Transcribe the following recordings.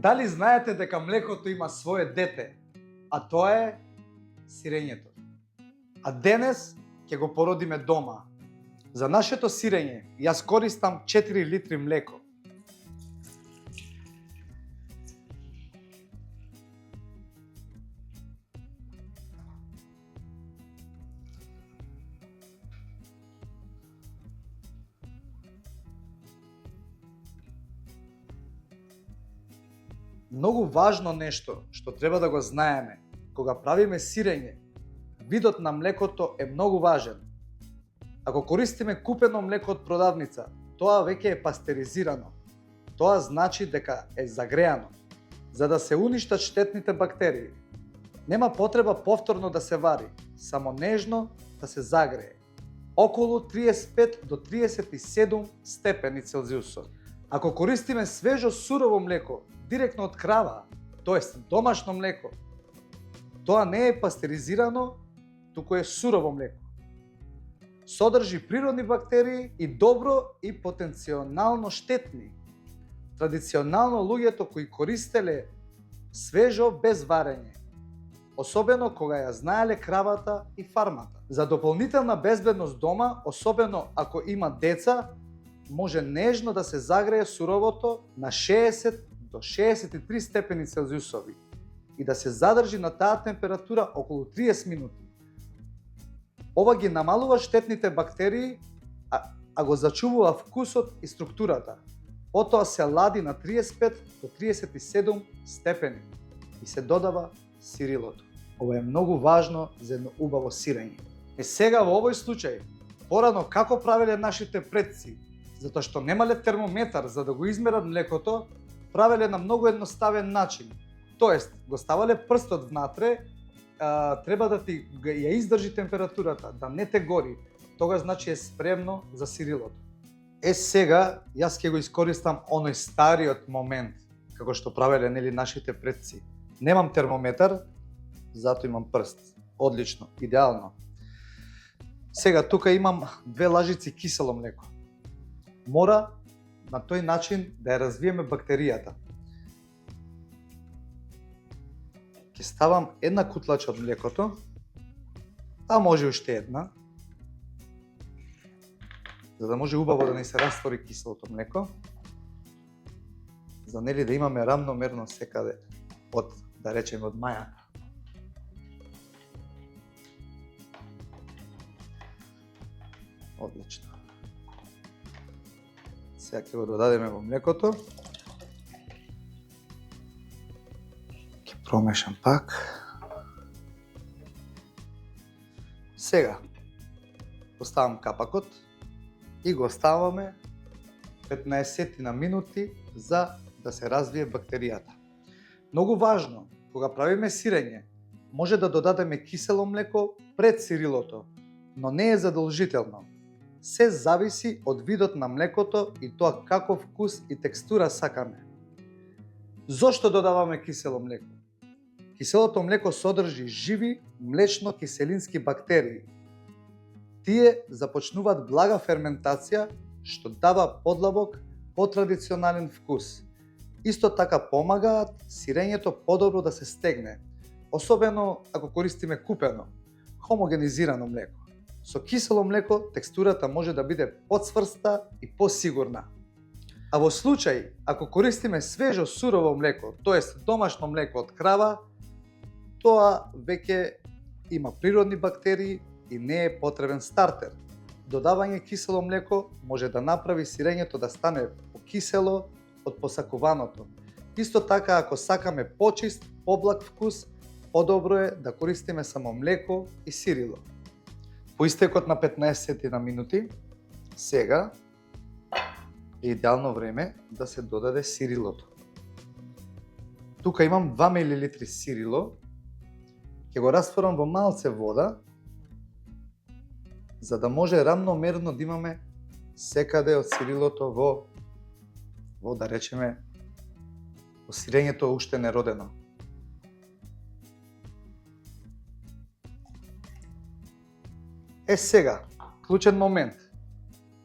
Дали знаете дека млекото има свое дете, а тоа е сирењето? А денес ќе го породиме дома. За нашето сирење јас користам 4 литри млеко. Многу важно нешто што треба да го знаеме кога правиме сирење, видот на млекото е многу важен. Ако користиме купено млеко од продавница, тоа веќе е пастеризирано. Тоа значи дека е загреано, за да се уништат штетните бактерии. Нема потреба повторно да се вари, само нежно да се загрее. Околу 35 до 37 степени Целзиусот. Ако користиме свежо сурово млеко, директно од крава, тоест домашно млеко, тоа не е пастеризирано, туку е сурово млеко. Содржи природни бактерии и добро и потенцијално штетни. Традиционално луѓето кои користеле свежо без варење, особено кога ја знаеле кравата и фармата. За дополнителна безбедност дома, особено ако има деца, може нежно да се загрее суровото на 60 до 63 степени Целзиусови и да се задржи на таа температура околу 30 минути. Ова ги намалува штетните бактерии, а го зачувува вкусот и структурата. Потоа се лади на 35 до 37 степени и се додава сирилото. Ова е многу важно за едно убаво сирење. Сега во овој случај, порано како правеле нашите предци, затоа што немале термометар за да го измерат млекото, правеле на многу едноставен начин. Тоест, го ставале прстот внатре, треба да ти ја издржи температурата, да не те гори. Тога значи е спремно за сирилото. Сега јас ќе го искористам оној стариот момент, како што правеле нашите предци. Немам термометар, затоа имам прст. Одлично, идеално. Сега тука имам 2 лажици кисело млеко. Мора на тој начин да ја развиеме бактеријата. Ќе ставам една кутлача од млекото, а може уште една, за да може убаво да ни се раствори киселото млеко, за да имаме рамномерно секаде од, да речеме, од мајата. Одлично. Сега ќе го додадеме во млекото. Ќе промешам пак. Сега поставам капакот и го оставаме 15 на минути за да се развие бактеријата. Многу важно, кога правиме сирење, може да додадеме кисело млеко пред сирилото, но не е задолжително. Се зависи од видот на млекото и тоа каков вкус и текстура сакаме. Зошто додаваме кисело млеко? Киселото млеко содржи живи млечно-киселински бактерии. Тие започнуваат блага ферментација, што дава подлабок, потрадиционален вкус. Исто така помагаат сирењето подобро да се стегне, особено ако користиме купено, хомогенизирано млеко. Со кисело млеко текстурата може да биде поцврста и посигурна. А во случај, ако користиме свежо сурово млеко, тоест домашно млеко од крава, тоа веќе има природни бактерии и не е потребен стартер. Додавање кисело млеко може да направи сирењето да стане покисело од посакуваното. Исто така, ако сакаме почист, поблаг вкус, подобро е да користиме само млеко и сирило. По истекот на 15 на минути, сега е идеално време да се додаде сирилото. Тука имам 2 мл сирило, ќе го растворам во малце вода, за да може рамномерно да имаме секаде од сирилото во да речеме, во сирењето уште неродено. Сега, клучен момент.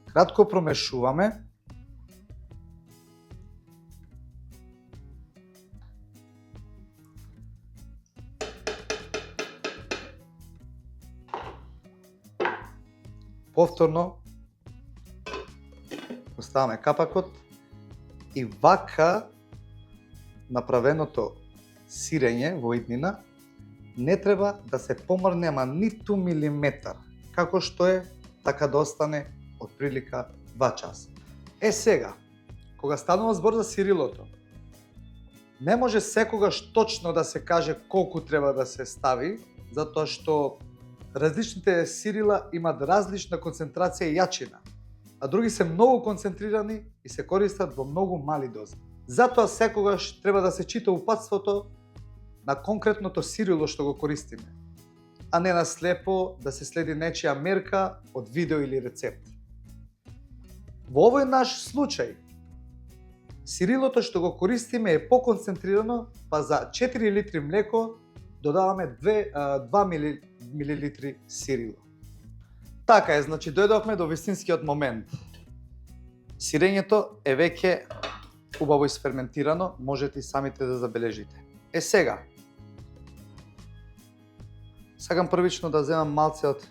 Кратко промешуваме. Повторно поставаме капакот и вака направеното сирење во иднина не треба да се помрне ама ниту милиметар, како што е, така да остане од прилика 2 часа. Сега, кога станува збор за сирилото, не може секогаш точно да се каже колку треба да се стави, затоа што различните сирила имаат различна концентрација и јачина, а други се многу концентрирани и се користат во многу мали дози. Затоа секогаш треба да се чита упатството на конкретното сирило што го користиме, а не на слепо да се следи нечија мерка од видео или рецепт. Во овој наш случај, сирилото што го користиме е поконцентрирано, па за 4 литри млеко додаваме 2 милилитри сирило. Така е, значи дојдовме до вистинскиот момент. Сирењето е веќе убаво isfermentirano, можете и самите да забележите. Сега, сакам првично да земам малце од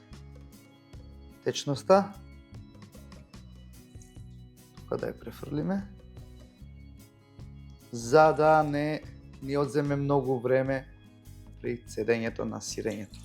течноста, тука да ја префрлиме, за да не ни одземе многу време при цедењето на сирењето.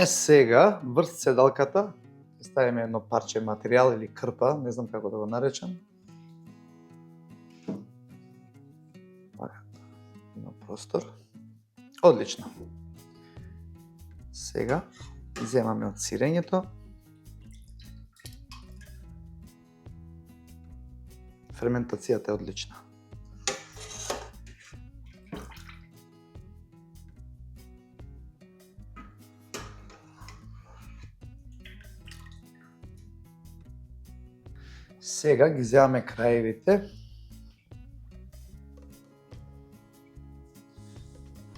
Сега, врз седалката, ставиме едно парче материјал или крпа, не знам како да го наречам. Има простор. Одлично. Сега, земаме од сирењето. Ферментацијата е одлична. Сега ги земаме краевите.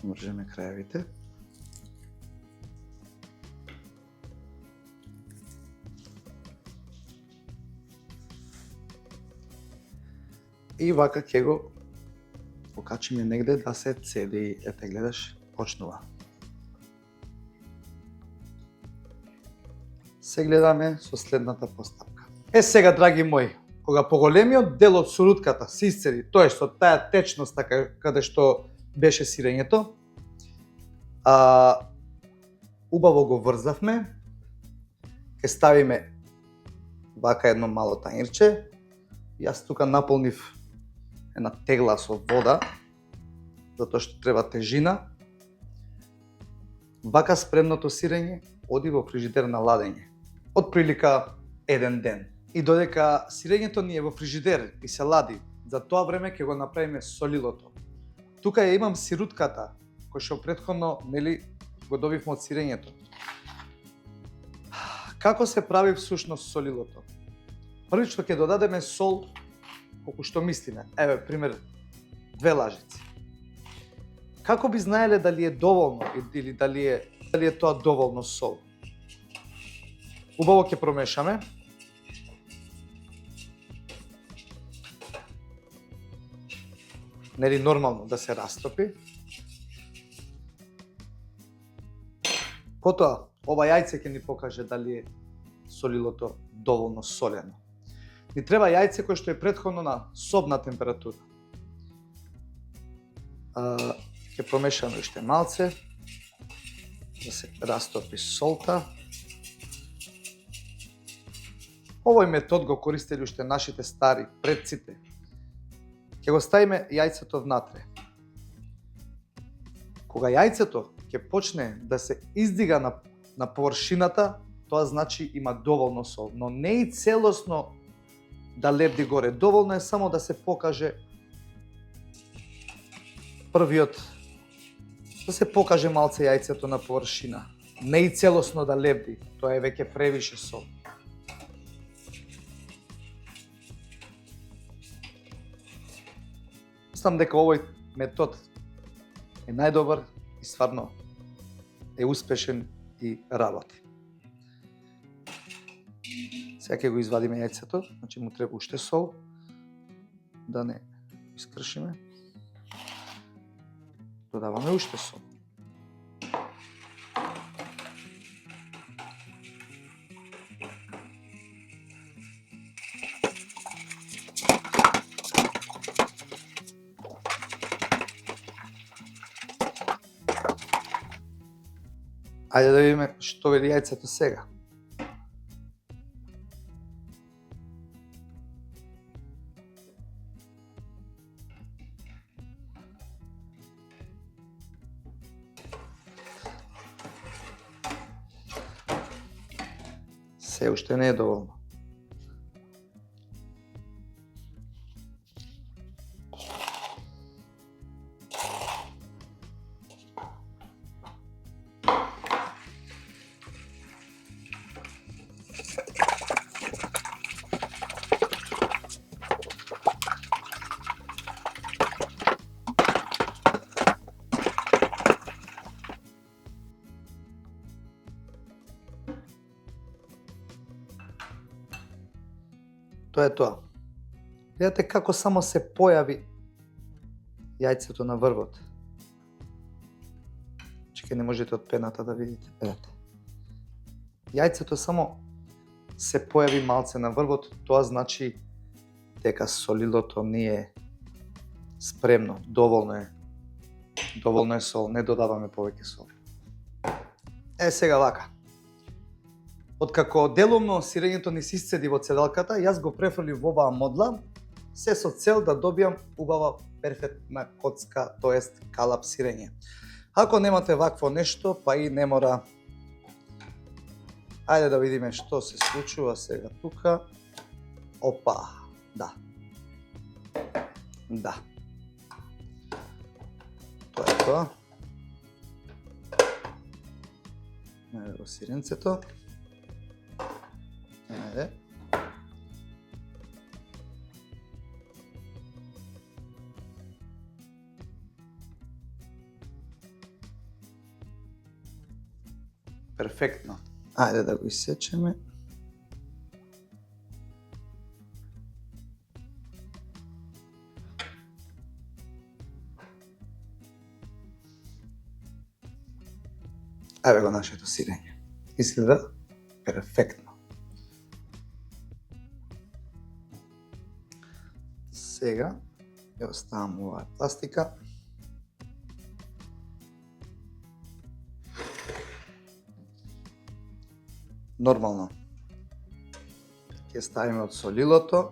Мржеме краевите. И вака ќе го покачиме негде да се цеди. Ете, гледаш, почнува. Се гледаме со следната постапка. Сега, драги мои, кога поголемиот дел од сурутката се исцеди, тоа е со таа течност така каде што беше сирењето, убаво го врзавме, ќе ставиме вака едно мало тањирче. Јас тука наполнив една тегла со вода, затоа што треба тежина. Вака спремното сирење оди во фрижидер на ладење, од прилика 1 ден. И додека сирењето ни е во фрижидер и се лади, за тоа време ќе го направиме солилото. Тука ја имам сирутката, која што претходно го добивме од сирењето. Како се прави всушност солилото? Првично ќе додадеме сол колку што мислиме. Еве, пример, 2 лажици. Како би знаеле дали е доволно или дали е тоа доволно сол? Убаво ќе промешаме. Нели нормално да се растопи. Потоа, ова јајце ќе ни покаже дали е солилото доволно солено. Ни треба јајце кое што е претходно на собна температура. Ќе промешаме уште малце, да се растопи солта. Овој метод го користеле уште нашите стари предците. Ќе го ставиме јајцето внатре. Кога јајцето ќе почне да се издига на површината, тоа значи има доволно сол, но не и целосно да лебди горе. Доволно е само да се покаже да се покаже малце јајцето на површина. Не и целосно да лебди, тоа е веќе превише сол. Мислам дека овој метод е најдобар и стварно е успешен и работи. Сега ќе го извадиме јајцето, значи му треба уште сол, да не искршиме. Додаваме уште сол. Ајде да видиме што вели јајцето сега. Се уште не е доволно. Тоа е тоа. Гледате како само се појави јајцето на врвот. Че не можете од пената да видите. Гледате. Јајцето само се појави малце на врвот, тоа значи дека солилото не е спремно, доволно е. Доволно е сол, не додаваме повеќе сол. Сега вака. Откако делумно сирењето ни се исцеди во цедалката, јас го префрлив во оваа модла, се со цел да добијам убава перфектна коцка, тоест калап сирење. Ако немате вакво нешто, па и не мора. Ајде да видиме што се случува сега тука. Опа, да. Да. Тоа е тоа. Ајде го сиренцето. Ајде. Перфектно. Ајде да го исечеме. Еве го нашето сирење. Изгледа перфектно. Сега ја оставам оваа пластика. Нормално. Ќе ставиме од солилото.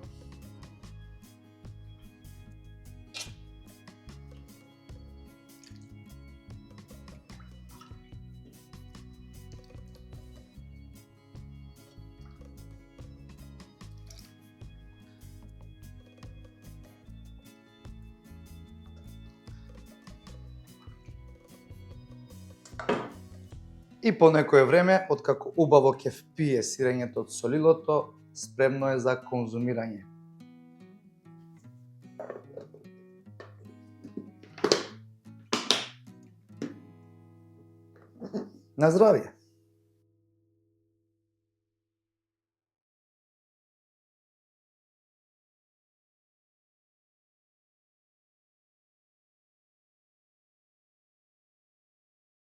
И по некое време, откако убаво ќе впие сирењето од солилото, спремно е за конзумирање. На здравје!